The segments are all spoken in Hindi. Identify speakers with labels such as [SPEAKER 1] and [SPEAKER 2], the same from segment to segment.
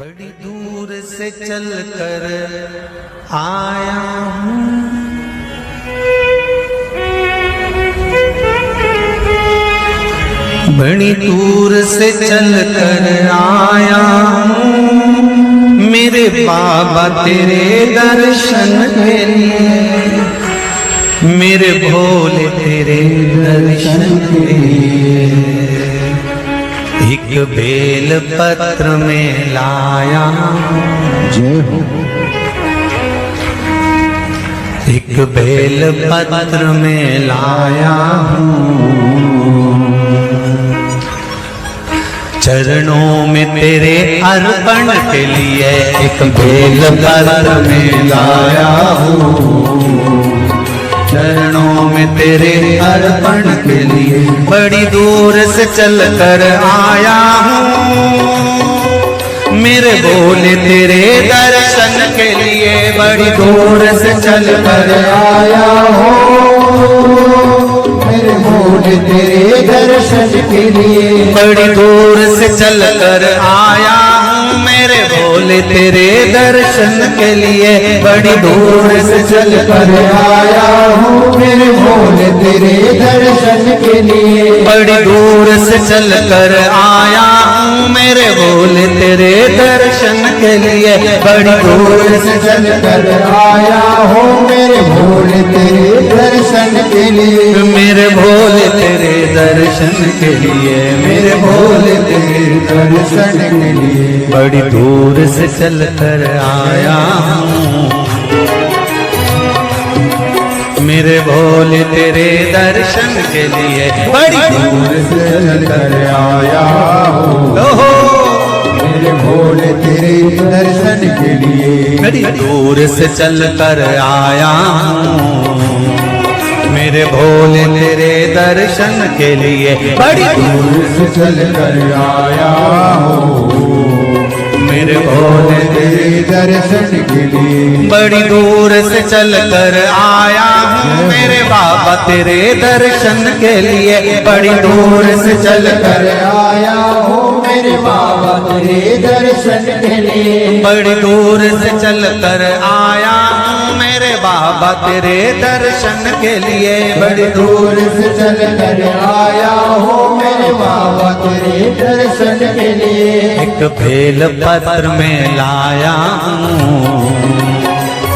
[SPEAKER 1] बड़ी दूर से चल कर आया हूँ, बड़ी दूर से चल कर आया हूँ, मेरे बाबा तेरे दर्शन के लिए, मेरे भोले तेरे दर्शन के लिए एक बेल पत्र में लाया। जय हो। एक बेल पत्र में लाया हूँ, चरणों में तेरे अर्पण के लिए एक बेल पत्र में लाया हूँ, चरणों में तेरे अर्पण के लिए बड़ी दूर से चल कर आया हूँ, मेरे भोले तेरे दर्शन के लिए बड़ी दूर से चल कर आया हूँ, मेरे भोले तेरे दर्शन के लिए बड़ी दूर से चल कर आया हूँ, मेरे भोले तेरे दर्शन के लिए बड़ी दूर से चल कर आया हूँ, मेरे भोले तेरे दर्शन के लिए बड़ी दूर से चल कर आया हूँ, मेरे भोले तेरे दर्शन के लिए बड़ी दूर से चल कर आया हूँ, मेरे भोले तेरे दर्शन के लिए, मेरे भोले तेरे दर्शन के लिए, मेरे भोले तेरे दर्शन के लिए बड़ी दूर से चल कर आया हूँ, मेरे भोले तेरे दर्शन के लिए बड़ी दूर से चल कर आया हूँ, मेरे भोले तेरे दर्शन के लिए बड़ी दूर से चल कर आया हूँ, मेरे भोले तेरे दर्शन के लिए बड़ी दूर से चल कर आया हूँ, मेरे भोले तेरे दर्शन के लिए बड़ी दूर से चल कर आया हूँ, मेरे बाबा तेरे दर्शन के लिए बड़ी दूर से चल कर आया हूँ, मेरे बाबा तेरे दर्शन के लिए बड़ी दूर से चल कर आया हूँ, मेरे बाबा तेरे दर्शन के लिए बड़ी दूर से चल कर आया हूँ, मेरे बाबा तेरे दर्शन के लिए एक बेल पत्र में लाया हूँ,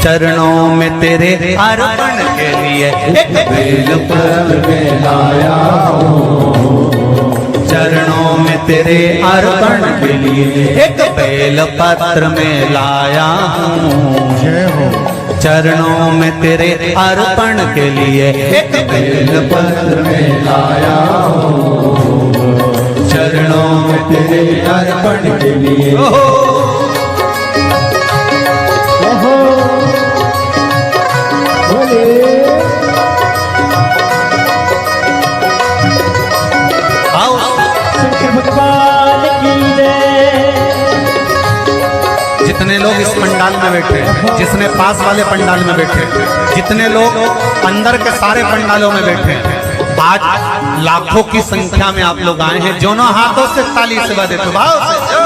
[SPEAKER 1] चरणों में तेरे अर्पण के लिए एक बेल पत्र में लाया हूँ, चरणों में तेरे अर्पण के लिए एक बेल पत्र में लाया हूँ, जय हो। चरणों में तेरे अर्पण के लिए एक बेल पत्र में लाया हूँ, चरणों में तेरे अर्पण के लिए जितने लोग इस पंडाल में बैठे, जितने पास वाले पंडाल में बैठे, जितने लोग अंदर के सारे पंडालों में बैठे, आज लाखों की संख्या में आप लोग आए हैं, दोनों हाथों से ताली से बजाते तो भाव से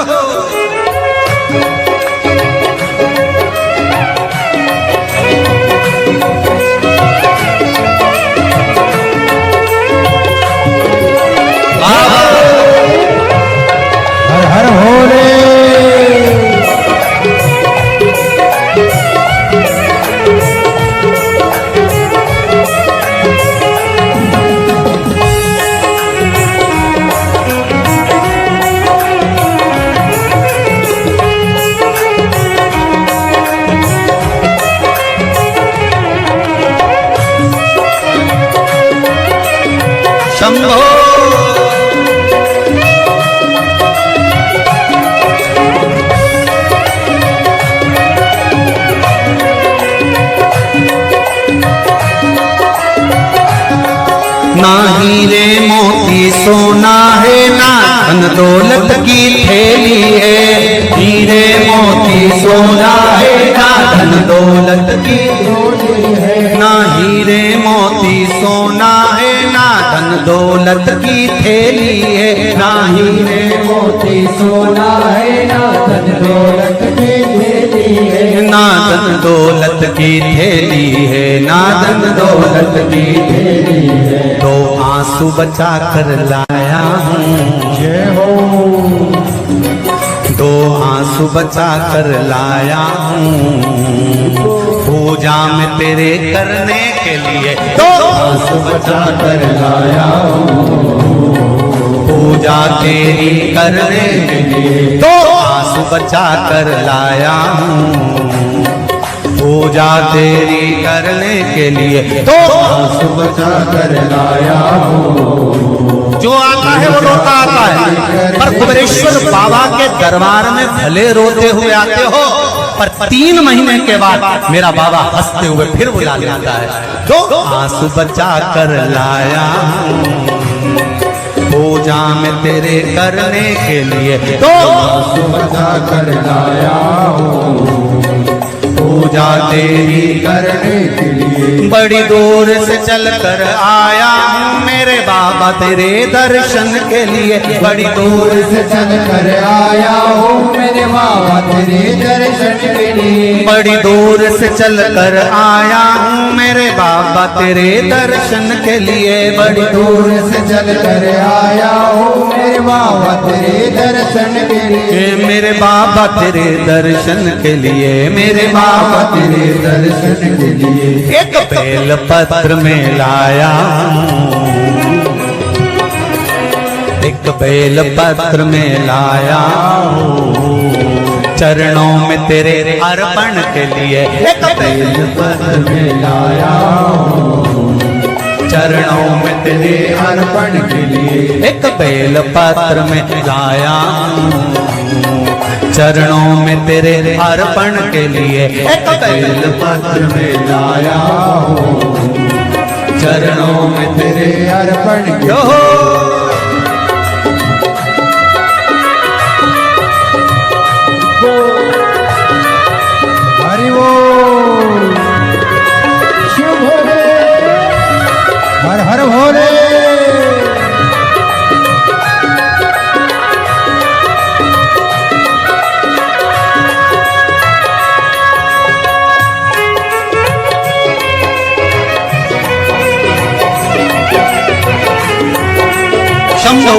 [SPEAKER 1] हर हर भोले। शंभो ना हीरे मोती सोना है, ना धन दौलत की थैली है, हीरे मोती सोना है, ना धन दौलत की थैली है, ना हीरे मोती सोना है, ना धन दौलत की थैली है, ना हीरे मोती सोना है, ना धन दौलत दौलत की थैली है, ना धन दौलत की थैली है, तो आंसू बचा कर लाया हूँ। जय हो। दो आंसू बचा कर लाया हूँ पूजा में तेरे करने के लिए, दो आंसू बचा कर लाया हूँ पूजा तेरी करने के लिए, दो आंसू बचा कर लाया हूँ पूजा तेरी करने के लिए, दो आंसू बचा कर लाया हूँ। जो आता है वो रोता आता है, पर कुबेरेश्वर बाबा के दरबार में भले रोते हुए आते हो, पर 3 महीने के बाद मेरा बाबा हंसते हुए फिर बुला लेता है। दो आंसू बचा कर लाया हूँ पूजा में तेरे करने के लिए, दो आंसू बचा कर लाया हूँ पूजा तेरी करने के लिए। बड़ी दूर से चल कर आया हूँ मेरे बाबा तेरे दर्शन के लिए, बड़ी दूर से चल कर आया हूँ मेरे बाबा तेरे दर्शन के लिए, बड़ी दूर से चल कर आया हूँ मेरे बाबा तेरे दर्शन के लिए, बड़ी दूर से चल कर आया हूँ मेरे बाबा तेरे दर्शन के लिए, मेरे बाबा तेरे दर्शन के लिए, मेरे बाबा तेरे दर्शन के लिए। एक बेल पत्र में लाया एक बेल पत्र में लाया चरणों में तेरे अर्पण के लिए, एक बेल पत्र में लाया चरणों में तेरे अर्पण के लिए, एक बेल पत्र में लाया चरणों में तेरे अर्पण के लिए, एक बेल पत्र में लाया चरणों में तेरे अर्पण के लिए। हरि बोल। शिव भोले, हर हर भोले। शंभो।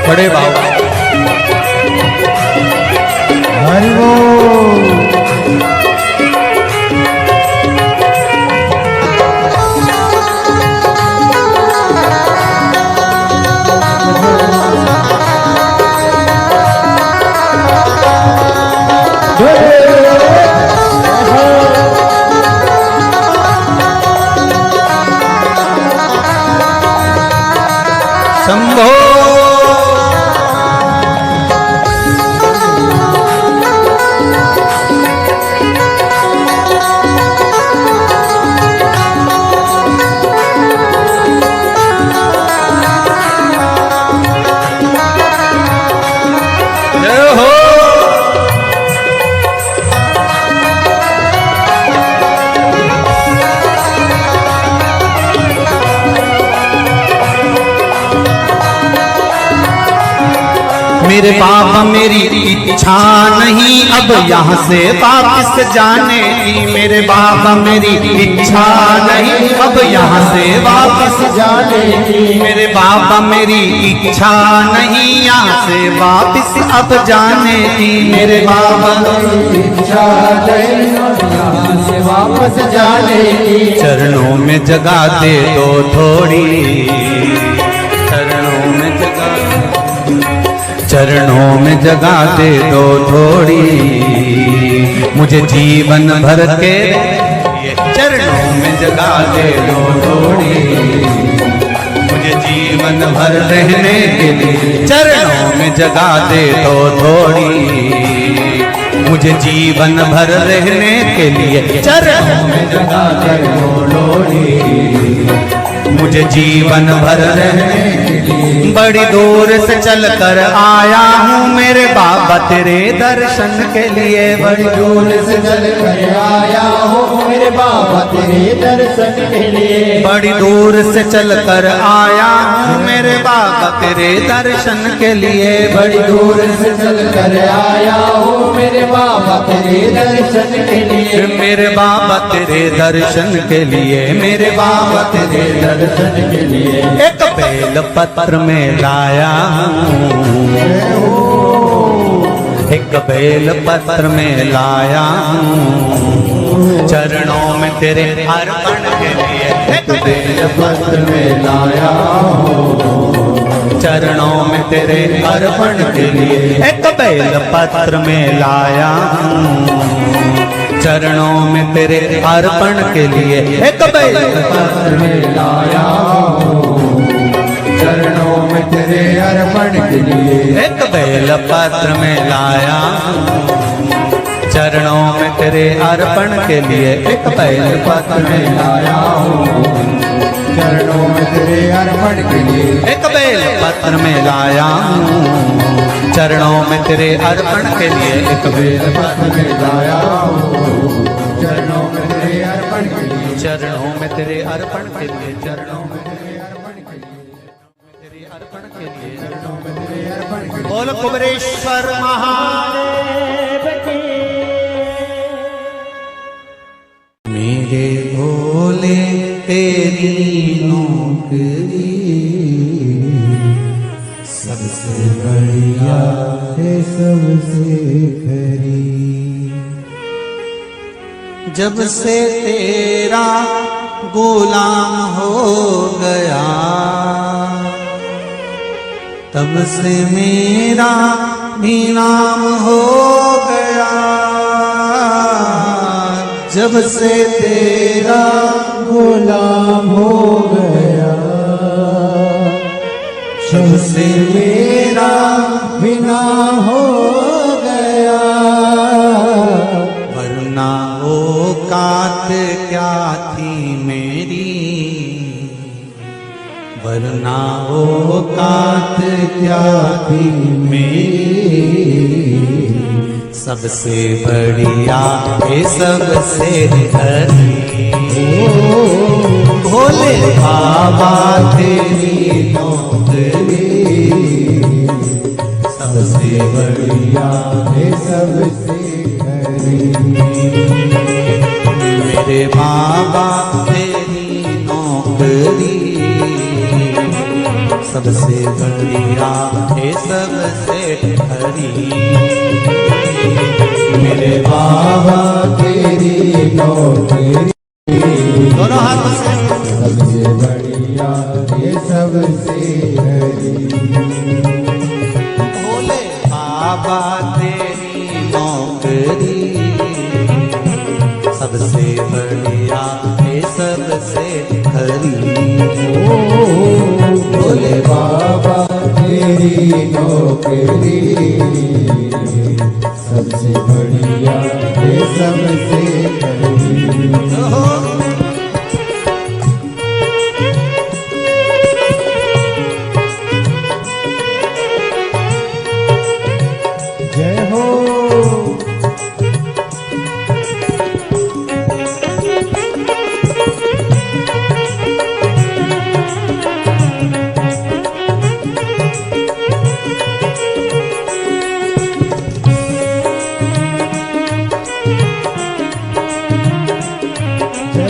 [SPEAKER 1] बड़े बाबा हरि बोल। शंभो। मेरे बाबा मेरी इच्छा नहीं अब यहाँ से वापस जाने की, मेरे बाबा मेरी इच्छा नहीं अब यहाँ से वापस जाने की, मेरे बाबा मेरी इच्छा नहीं यहाँ से वापस अब जाने की, मेरे बाबा मेरी इच्छा नहीं यहाँ से वापस जाने की। चरणों में जगह दे दो थोड़ी, चरणों में जगह, चरणों में जगह दे दो थोड़ी, मुझे जीवन भर के चरणों में जगह दे दो थोड़ी, मुझे जीवन भर रहने के लिए चरणों में जगह दे दो थोड़ी, मुझे जीवन भर रहने के लिए चरणों में जगा कर लोड़ी, मुझे जीवन भर रहने के लिए बड़ी दूर से चलकर आया हूँ मेरे बाबा तेरे दर्शन के लिए, बड़ी दूर से चलकर आया हूँ मेरे बाबा तेरे दर्शन के लिए, बड़ी दूर से चलकर आया हूँ मेरे बाबा तेरे दर्शन के लिए, बड़ी दूर से चलकर आया हूँ मेरे बाबा तेरे दर्शन के लिए, मेरे बाबा तेरे दर्शन के लिए, मेरे बाबा तेरे दर्शन के लिए एक बेल पत्र में लाया हूँ, एक बेल पत्र में लाया हूँ चरणों में तेरे अर्पण के लिए, एक बेल पत्र में लाया हूँ चरणों में तेरे अर्पण के लिए, एक बेल पत्र में लाया हूँ चरणों में तेरे अर्पण के लिए, एक बेल पत्र में लाया हूँ चरणों में तेरे अर्पण के लिए, एक बेल पत्र में लाया हूँ चरणों में तेरे अर्पण के लिए, एक बेल पत्र में लाया हूँ चरणों में तेरे अर्पण के लिए, एक बेल पत्र में लाया हूँ चरणों में तेरे अर्पण के लिए, एक बेल पत्र में लाया हूँ चरणों में तेरे अर्पण के लिए, चरणों में तेरे अर्पण के लिए, चरणों में तेरे अर्पण के लिए, तेरे अर्पण के लिए, चरणों में तेरे अर्पण के लिए। बोल कुबेरेश्वर महादेव की। मेरे भोले तेरी नौकरी सबसे बढ़िया है सबसे खरी, जब से तेरा गुलाम हो गया तब से मेरा भी नाम हो गया, जब से तेरा गुलाम हो गया तब से मेरा भी नाम हो गया, वरना औकात क्या थी मेरी, वरना औकात क्या थी मेरी, सबसे बढ़िया है सबसे हरी, भोले बाबा तेरी नौकरी सबसे बढ़िया है सबसे हरी, मेरे बाबा तेरी नौकरी सबसे बढ़िया है सबसे हरी, मेरे बाबा तेरी नौकरी दोनों हाथों से सबसे बढ़िया ये सबसे हरी, भोले बाबा तेरी नौकरी सबसे बढ़िया ये सबसे हरी, भोले बाबा तेरी नौकरी सबसे बढ़िया ये सबसे हरी। जय हो जय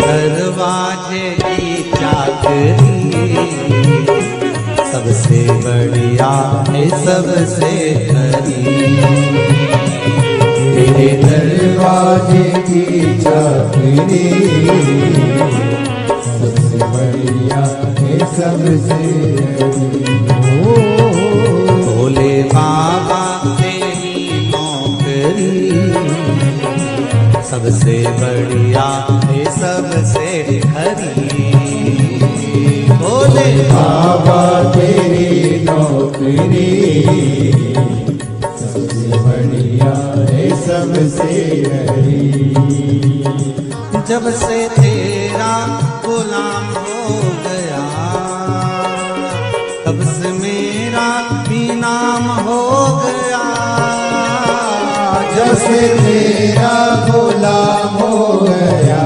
[SPEAKER 1] दरवाजे की चाकरी सबसे बढ़िया है सबसे खरी।
[SPEAKER 2] तेरे दरवाजे की चाकरी सबसे बढ़िया है सबसे खरी।
[SPEAKER 1] भोले बाबा तेरी नौकरी सबसे बढ़िया है सबसे खरी। भोले
[SPEAKER 2] बाबा तेरी नौकरी सबसे बढ़िया है सबसे खरी।
[SPEAKER 1] जब से तेरा गुलाम हो गया तब से मेरा भी नाम हो गया।
[SPEAKER 2] जब से तेरा गुलाम हो गया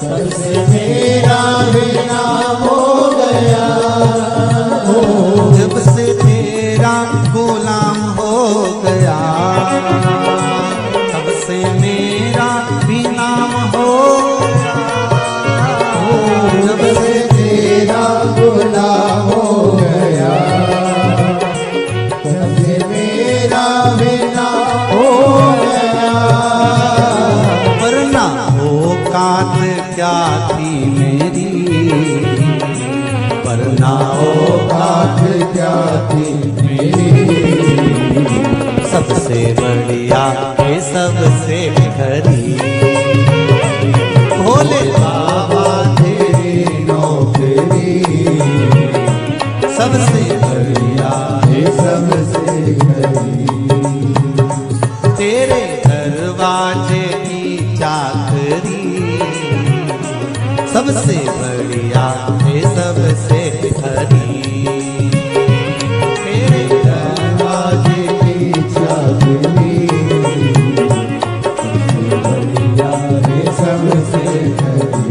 [SPEAKER 2] तब से मेरा भी नाम हो गया।
[SPEAKER 1] जब से तेरा गुलाम हो गया तब से मेरा भी नाम हो गया।
[SPEAKER 2] जब से तेरा गुलाम हो गया तब से मेरा भी नाम हो गया।
[SPEAKER 1] वरना औकात क्या थी मेरी, वरना
[SPEAKER 2] औकात क्या थी मेरी,
[SPEAKER 1] सबसे बढ़िया है सबसे खरी। भोले
[SPEAKER 2] बाबा तेरी नौकरी
[SPEAKER 1] सबसे
[SPEAKER 2] बढ़िया है सबसे खरी।
[SPEAKER 1] तेरे दरवाजे की चाकरी सबसे बढ़िया है सबसे खरी। तेरे
[SPEAKER 2] दरवाजे की चाकरी सबसे बढ़िया है सबसे खरी।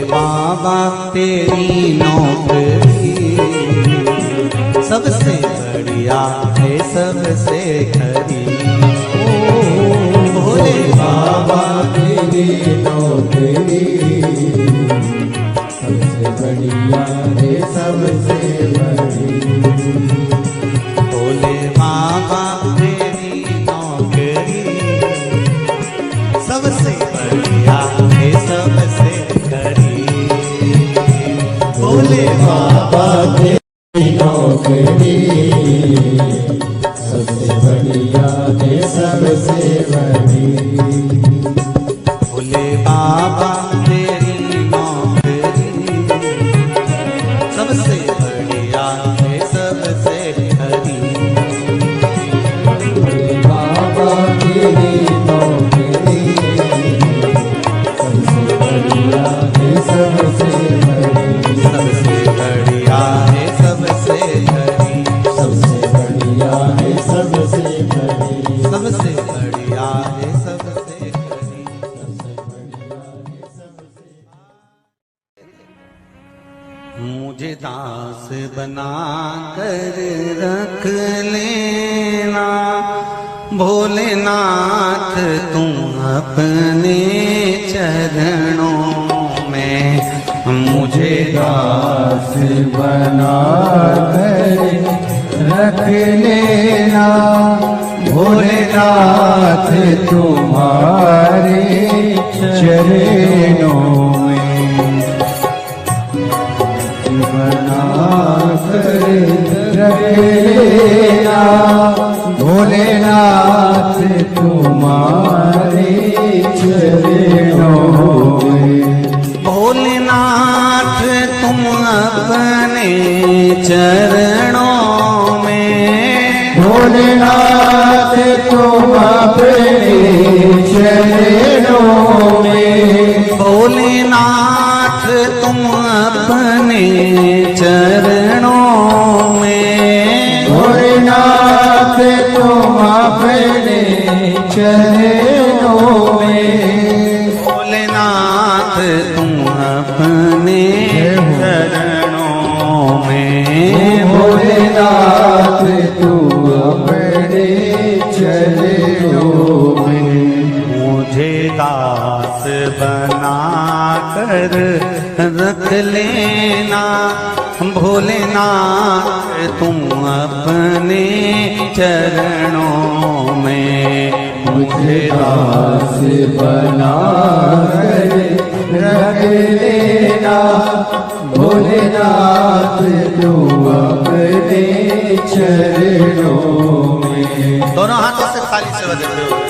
[SPEAKER 1] बाबा तेरी नौकरी सबसे बढ़िया है सबसे खरी।
[SPEAKER 2] भोले बाबा बढ़िया है सबसे बड़ी।
[SPEAKER 1] भोले बाबा तेरी नौकरी सबसे बढ़िया है सबसे खरी। भोले
[SPEAKER 2] बाबा तेरी नौकरी सबसे बढ़िया है सबसे बड़ी।
[SPEAKER 1] भोले बाबा तेरी नौकरी सबसे बढ़िया है सबसे खरी।
[SPEAKER 2] बाबा तेरी नौकरी सबसे बढ़िया है सबसे बड़ी।
[SPEAKER 1] सबसे बढ़िया है सबसे खरी।
[SPEAKER 2] सबसे बढ़िया है सबसे बड़ी।
[SPEAKER 1] सबसे बढ़िया है सबसे खरी। मुझे दास बना कर रख लेना भोलेनाथ तुम अपने चरणों में। मुझे
[SPEAKER 2] दास बना कर रख लेना भोलेनाथ तुम्हारे चरणों में। बना कर रख लेना भोलेनाथ तुम्हारे चरणों में।
[SPEAKER 1] भोलेनाथ तुम अपने चरणों में।
[SPEAKER 2] भोलेनाथ तुम अपने चरणों में।
[SPEAKER 1] भोलेनाथ तुम अपने चरणों में।
[SPEAKER 2] भोलेनाथ तुम अपने चरणों में।
[SPEAKER 1] भोलेनाथ तुम अपने चरणों में।
[SPEAKER 2] भोलेनाथ तुम अपने चरणों में।
[SPEAKER 1] मुझे दास बना कर रख लेना भोलेनाथ तुम अपने चरणों में।
[SPEAKER 2] मुझे दास बना कर रख लेना भोलेनाथ तुम अपने चरणों में।
[SPEAKER 1] दोनों हाथों से खाली से बजाते हुए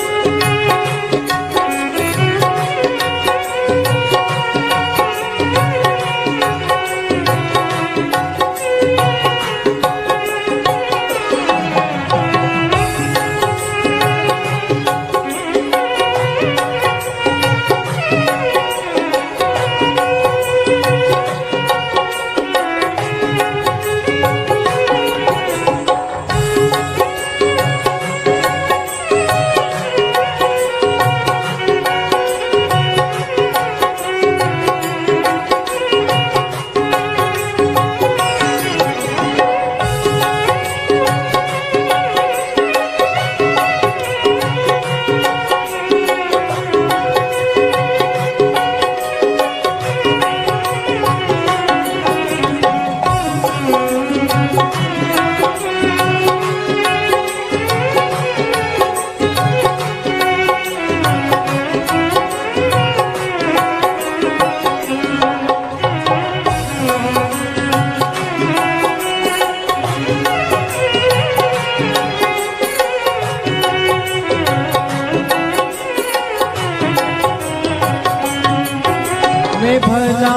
[SPEAKER 2] मैं भला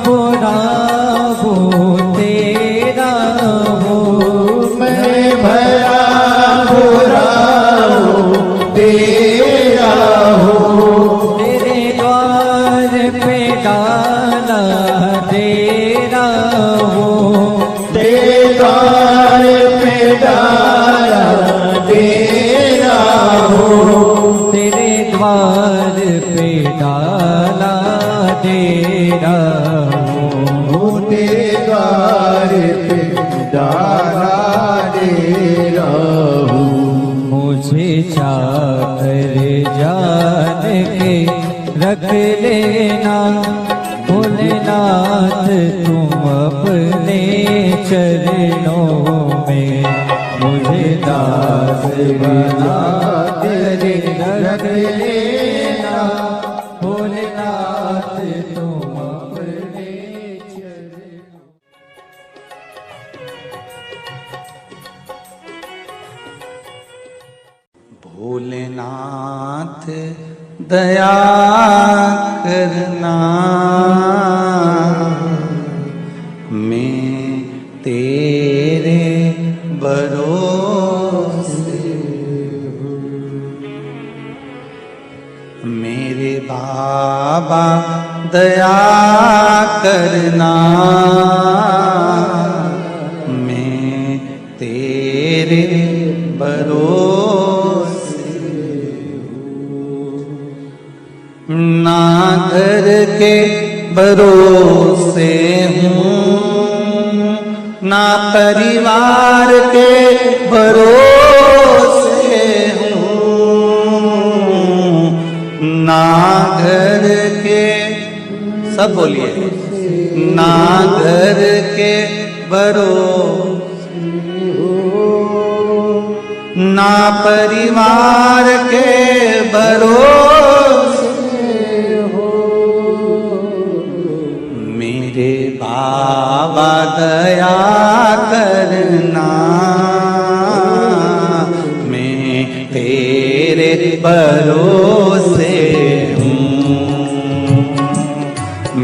[SPEAKER 2] बुरा वो तेरा हो। मैं भला बुरा वो तेरा हो। तेरे द्वार पे डाला तेरा हो। तेरे द्वार पे डाला तेरा हो। तेरे द्वार पे डाला तेरा हो। तेरे द्वार पे डाला तेरा हो। मुझे चाकर जान के रख लेना भोलेनाथ
[SPEAKER 3] भोलेनाथ तुम अपने चरणों में मुझे दास बना तेरे रख लेना। भोलेनाथ तुम अपने चरणों।
[SPEAKER 1] भोलेनाथ दया करना, मैं तेरे भरोसे हूँ। मेरे बाबा दया करना, मैं तेरे भरोसे ना घर के भरोसे हूँ, ना परिवार के भरोसे हूँ, ना घर के, सब बोलिए, ना घर के भरोसे हूँ, ना परिवार के भरोसे हो। मेरे बाबा दया करना, मैं तेरे भरोसे हूँ।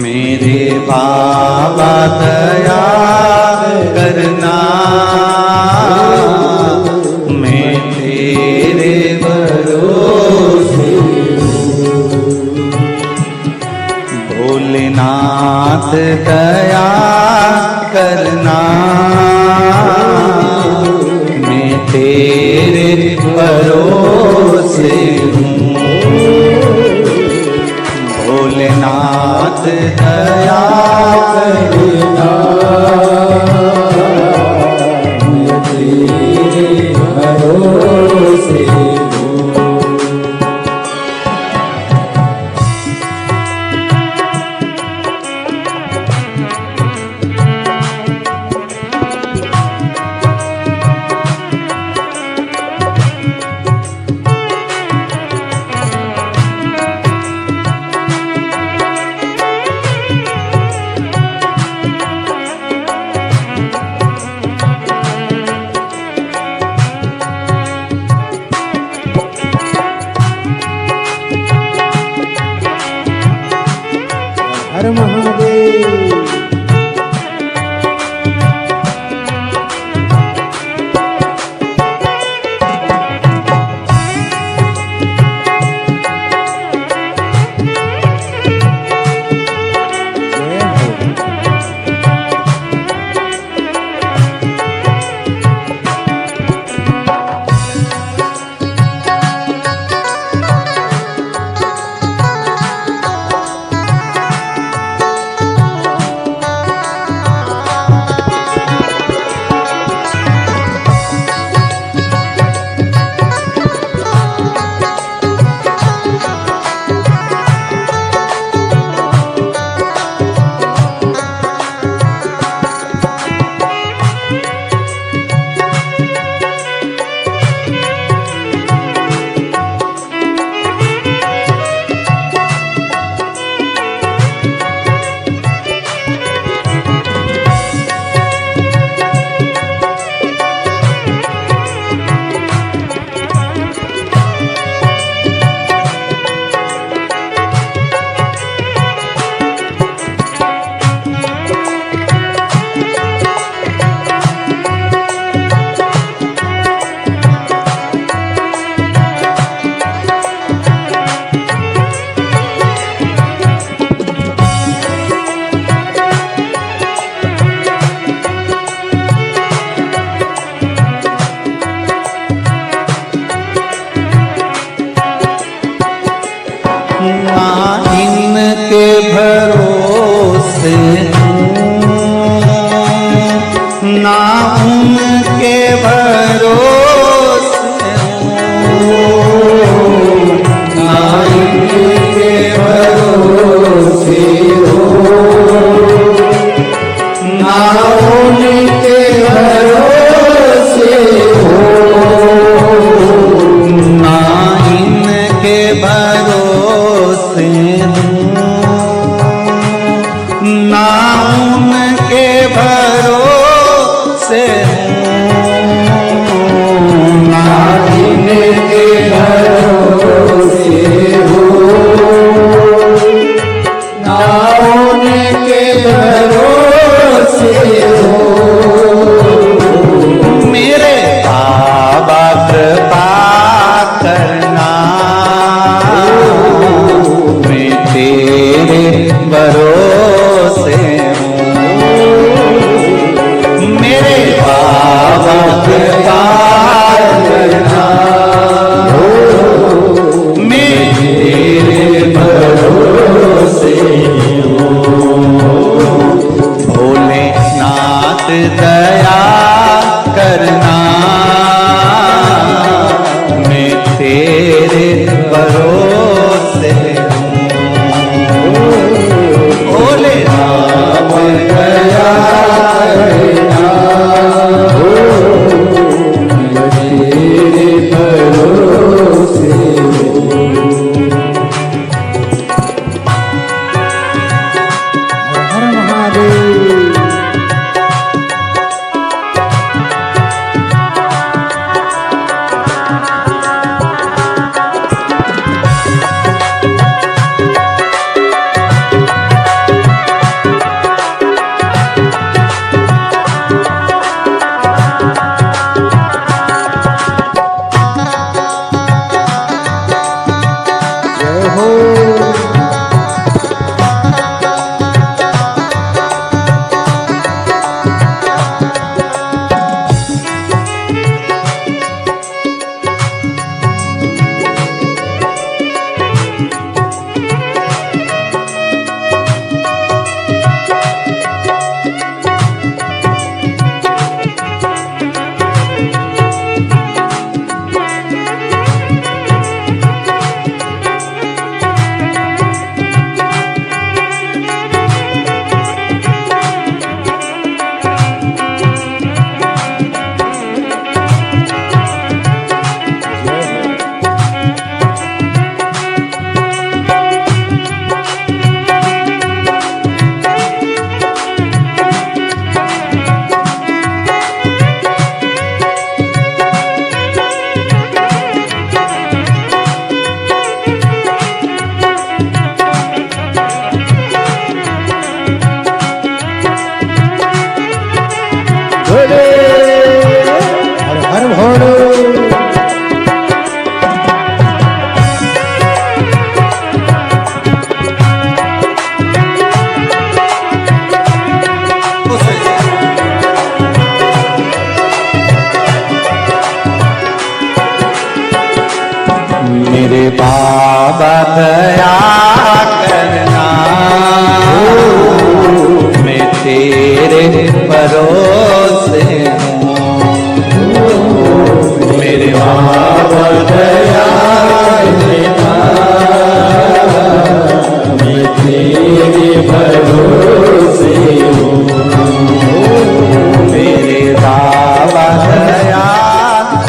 [SPEAKER 1] मेरे बाबा दया करना, मैं तेरे भरोसे हूँ। भोलेनाथ दया करना, मैं तेरे भरोसे हूँ। भोलेनाथ दया करना, मैं तेरे भरोसे हूँ।
[SPEAKER 2] हर महादेव।
[SPEAKER 1] इनके भरोसे ना उनके भरोसे ना इनके भरोसे हो। हो। हर हर भोले। मेरे बाबा दया करना, मैं तेरे भरोसे हूँ। मेरे बाबा दया करना, मैं तेरे भरोसे हूँ। मेरे बाबा दया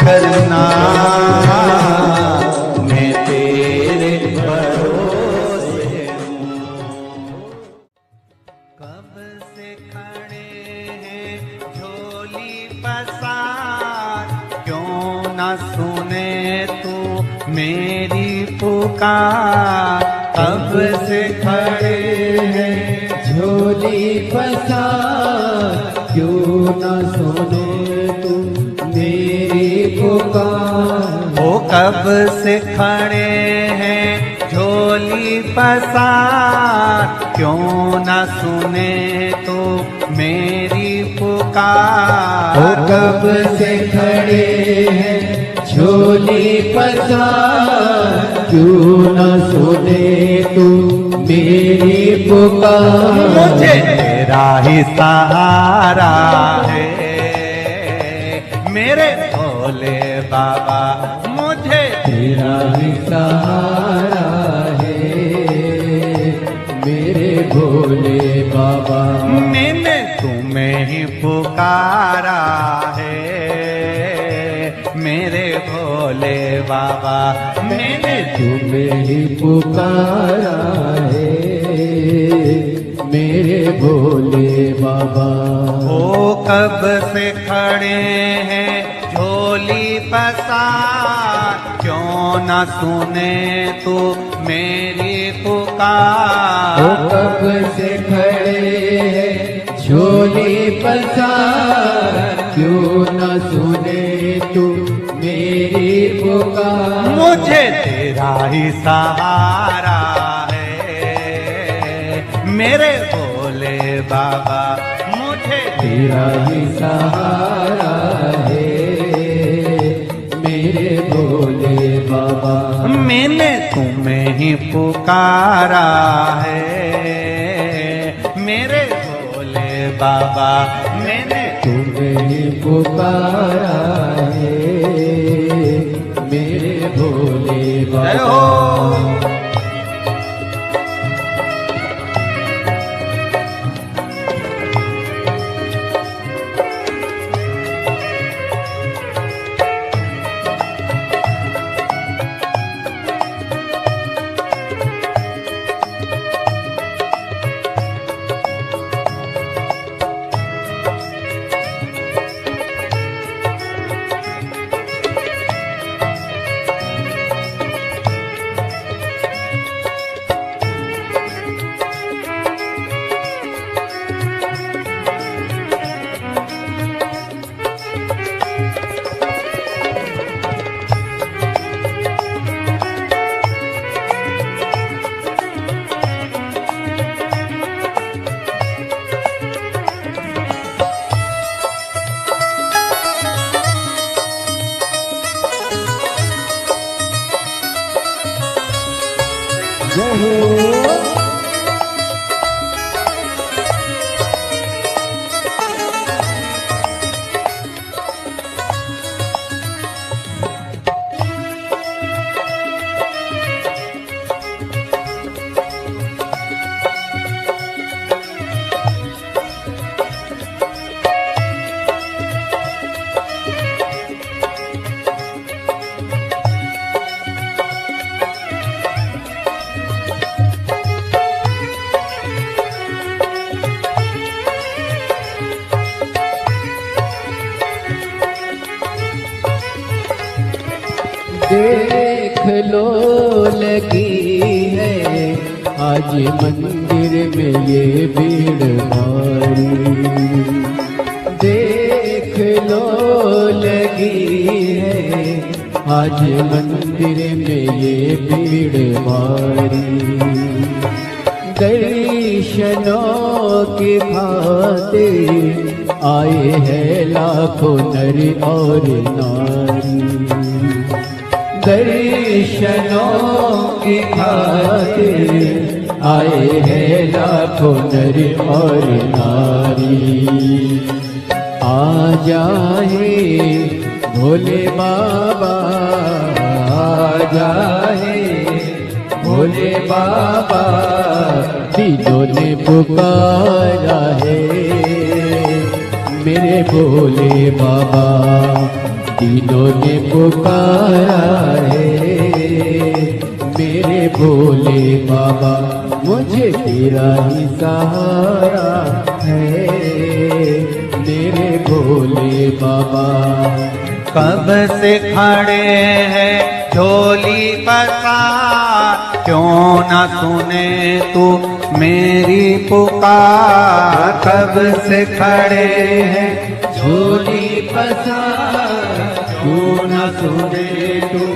[SPEAKER 1] करना, मैं तेरे भरोसे हूँ। कब से खड़े हैं झोली पसार, क्यों न सुने तू मेरी पुकार। कब से खड़े हैं
[SPEAKER 2] झोली पसार, क्यों न सुने तू मेरी पुकार।
[SPEAKER 1] ओ कब से खड़े हैं झोली पसार, क्यों न सुने तो मेरी पुकार।
[SPEAKER 2] ओ कब से खड़े हैं झोली पसार, क्यों न सुने तू मेरी पुकार।
[SPEAKER 1] मुझे तेरा ही सहारा है मेरे भोले बाबा, मुझे
[SPEAKER 2] तेरा ही सहारा है मेरे भोले बाबा।
[SPEAKER 1] मैंने तुम्हें ही पुकारा है मेरे भोले बाबा। मैंने
[SPEAKER 2] तुम्हें ही पुकारा है मेरे भोले बाबा।
[SPEAKER 1] ओ कब से खड़े हैं झोली पसार, क्यों न सुने तू मेरी पुकार।
[SPEAKER 2] ओ कब से खड़े हैं झोली पसार, क्यों न सुने तू मेरी पुकार।
[SPEAKER 1] मुझे तेरा ही सहारा है मेरे भोले बाबा, मुझे
[SPEAKER 2] तेरा ही सहारा है मेरे भोले बाबा।
[SPEAKER 1] मैंने तुम्हें ही पुकारा है मेरे भोले बाबा। मैंने
[SPEAKER 2] तुम्हें ही पुकारा है मेरे भोले
[SPEAKER 1] जय
[SPEAKER 2] बाबा।
[SPEAKER 1] हो।
[SPEAKER 2] जय हो।
[SPEAKER 3] देख लो लगी है आज मंदिर में ये भीड़ भारी। देख लो लगी है आज मंदिर में ये भीड़ भारी। दर्शनों की खातिर आए हैं लाखों नर और नारी। दर्शनों की खातिर आए हैं लाखों नर और नारी। आ जाए भोले बाबा, आ जाए भोले बाबा, तीनों ने पुकारा है मेरे भोले बाबा। तीनों ने पुकारा है मेरे भोले बाबा। मुझे तेरा ही सहारा है मेरे भोले बाबा।
[SPEAKER 1] कब से खड़े हैं झोली पसार, क्यों न सुने तू मेरी पुकार। कब से खड़े हैं झोली पसार, क्यों न सुने तू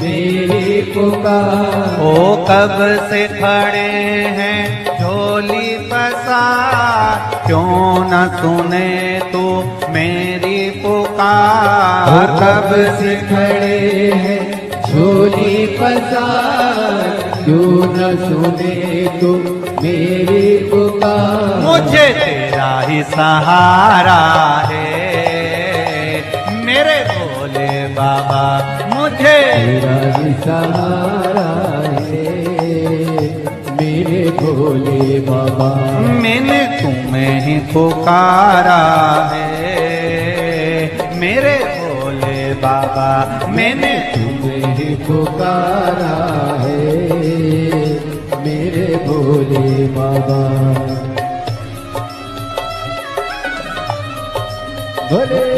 [SPEAKER 1] मेरी पुकार। ओ कब से खड़े हैं झोली पसार, क्यों न सुने तू मेरी पुकार।
[SPEAKER 3] कब से खड़े हैं झोली पसार, क्यों न सुने तू मेरी पुकार।
[SPEAKER 1] मुझे तेरा ही सहारा है मेरे भोले बाबा। मुझे
[SPEAKER 3] तेरा ही सहारा है मेरे भोले बाबा।
[SPEAKER 1] मैंने तुम्हें ही पुकारा है मेरे भोले बाबा। मैंने
[SPEAKER 3] तुम्हें ही पुकारा है मेरे भोले बाबा। भोले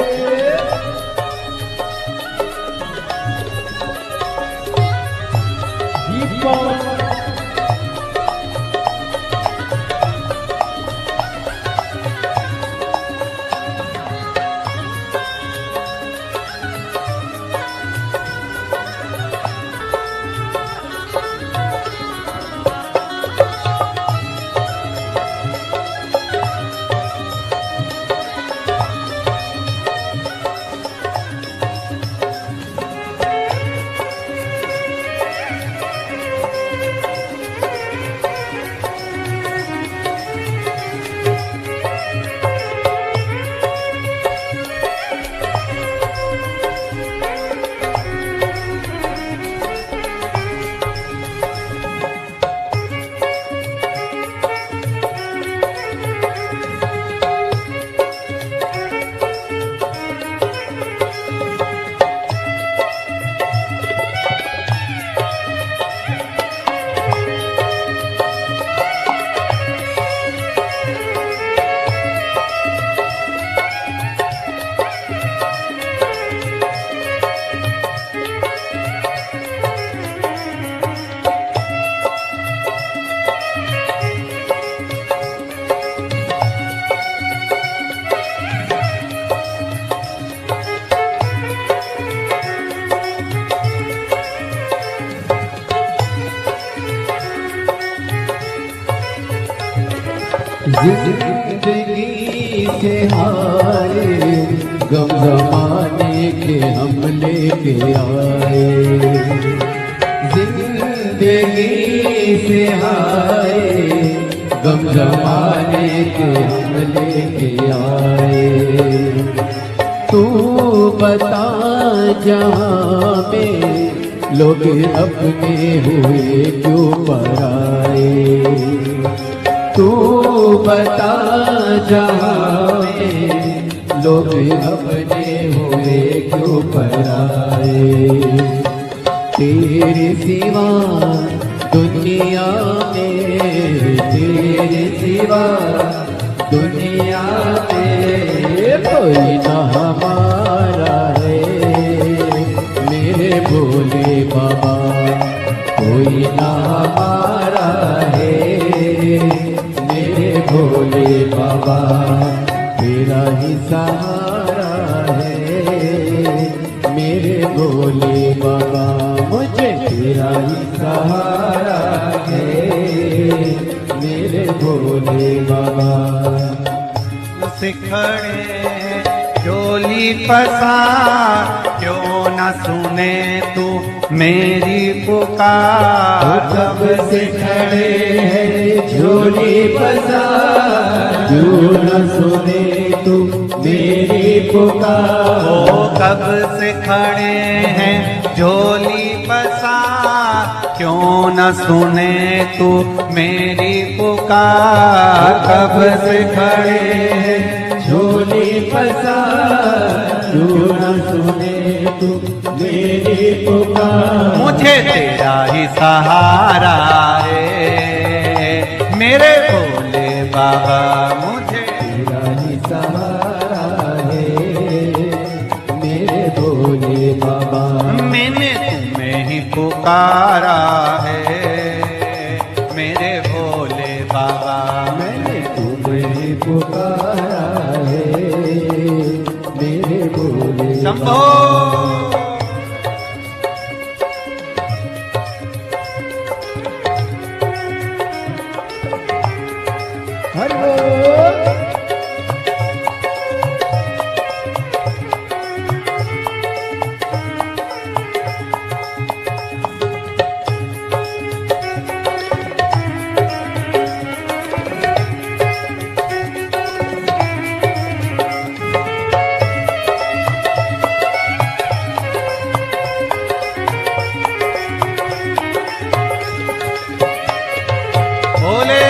[SPEAKER 3] जिंदगी से हारे गम जमाने के हम लेके आए। जिंदगी जिंदगी से हारे गम जमाने के हम लेके आए। तू बता जहाँ में लोग अपने हुए क्यों पराए। तू बता जहाँ में लोग अपने हुए क्यों पराए। तेरे सिवा दुनिया में, तेरे सिवा दुनिया में कोई ना हमारा है मेरे भोले बाबा, कोई ना हमारा है मेरे भोले बाबा। तेरा ही सहारा है मेरे भोले बाबा, मुझे तेरा ही सहारा है मेरे भोले बाबा।
[SPEAKER 1] सिखड़े झोली पसार क्यों न सुने तू मेरी पुकार।
[SPEAKER 3] कब से खड़े हैं झोली पसार क्यों न सुने तू मेरी पुकार।
[SPEAKER 1] ओ कब से खड़े हैं झोली पसार क्यों न सुने तू मेरी पुकार। कब से खड़े हैं
[SPEAKER 3] झोली पसार क्यों न सुने तू मेरी पुकार।
[SPEAKER 1] मुझे तेरा ही सहारा है मेरे भोले बाबा, मुझे
[SPEAKER 3] तेरा ही सहारा है मेरे भोले बाबा।
[SPEAKER 1] मैंने तुम्हें ही पुकारा है मेरे भोले बाबा।
[SPEAKER 3] मैंने तुम्हें पुकारा है मेरे भोले
[SPEAKER 1] शंभो
[SPEAKER 3] हरि बोल।
[SPEAKER 1] भोले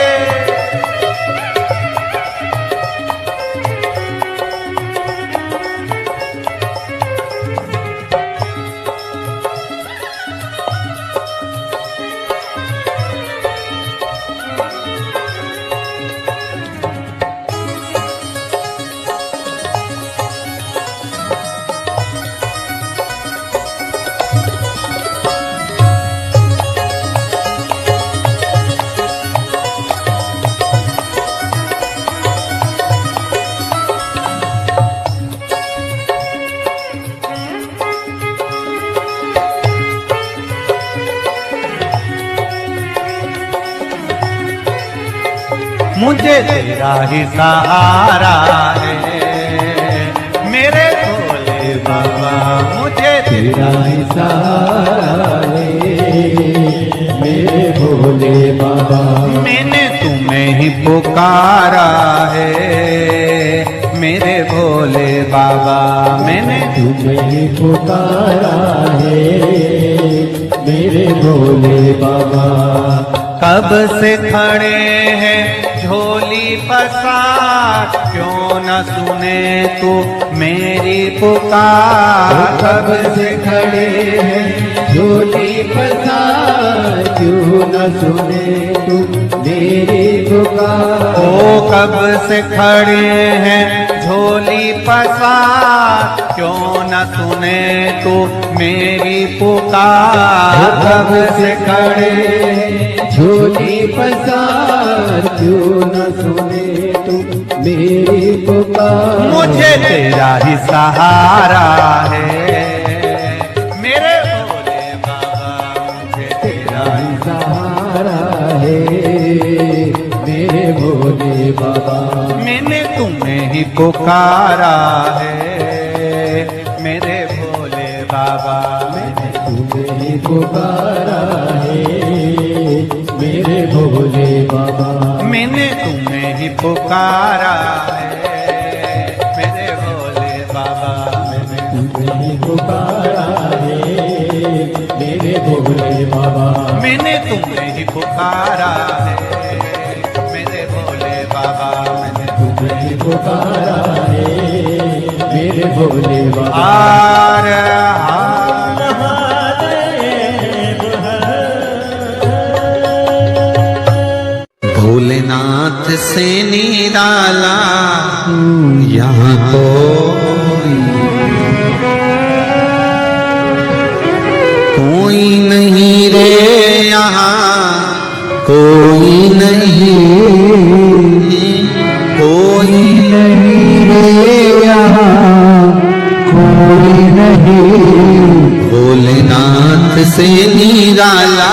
[SPEAKER 1] मुझे तेरा ही सहारा है मेरे भोले बाबा। मुझे
[SPEAKER 3] तेरा ही सहारा है मेरे भोले बाबा।
[SPEAKER 1] मैंने तुम्हें ही पुकारा है मेरे भोले बाबा। मैंने
[SPEAKER 3] तुम्हें ही पुकारा है मेरे भोले बाबा।
[SPEAKER 1] कब से खड़े हैं झोली पसार क्यों न सुने तू मेरी पुकार।
[SPEAKER 3] कब से खड़े हैं झोली पसार क्यों न सुने तू मेरी पुकार।
[SPEAKER 1] ओ कब से खड़े हैं झोली पसार क्यों न सुने तू मेरी पुकार।
[SPEAKER 3] कब से खड़े हैं झोली पसार क्यों न सुने तू मेरी पुकार।
[SPEAKER 1] मुझे तेरा ही सहारा है मेरे भोले बाबा। मुझे तेरा ही
[SPEAKER 3] सहारा है मेरे भोले बाबा।
[SPEAKER 1] मैंने तुम्हें ही पुकारा है मेरे भोले बाबा।
[SPEAKER 3] मैंने तुम्हें ही पुकारा है
[SPEAKER 1] पुकारा है मेरे भोले बाबा मैंने
[SPEAKER 3] तुम्हें पुकारा है मेरे भोले बाबा
[SPEAKER 1] मैंने तुम्हें ही पुकारा है मेरे भोले बाबा मैंने
[SPEAKER 3] तुम्हें पुकारा है मेरे भोले बाबा
[SPEAKER 1] हार भोलेनाथ से निराला यहाँ कोई नहीं रे यहाँ कोई नहीं कोई
[SPEAKER 3] नहीं रे यहाँ कोई नहीं
[SPEAKER 1] भोलेनाथ से निराला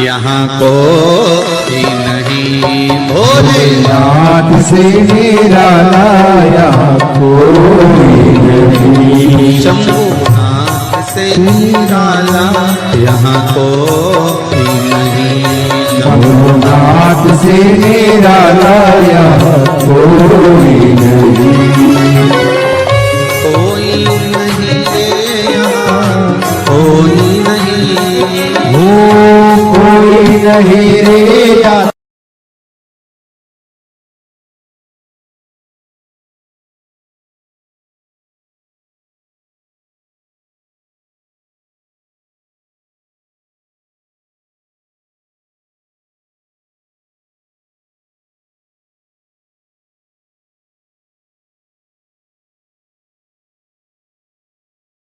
[SPEAKER 1] यहाँ कोई नहीं भोलेनाथ
[SPEAKER 3] नाथ से निराला यहाँ कोई नहीं
[SPEAKER 1] शंभुनाथ से निराला यहाँ कोई नहीं
[SPEAKER 3] नाथ से निराला यहाँ कोई नहीं
[SPEAKER 1] कोई नहीं रे यहाँ कोई नहीं
[SPEAKER 3] कोई नहीं रे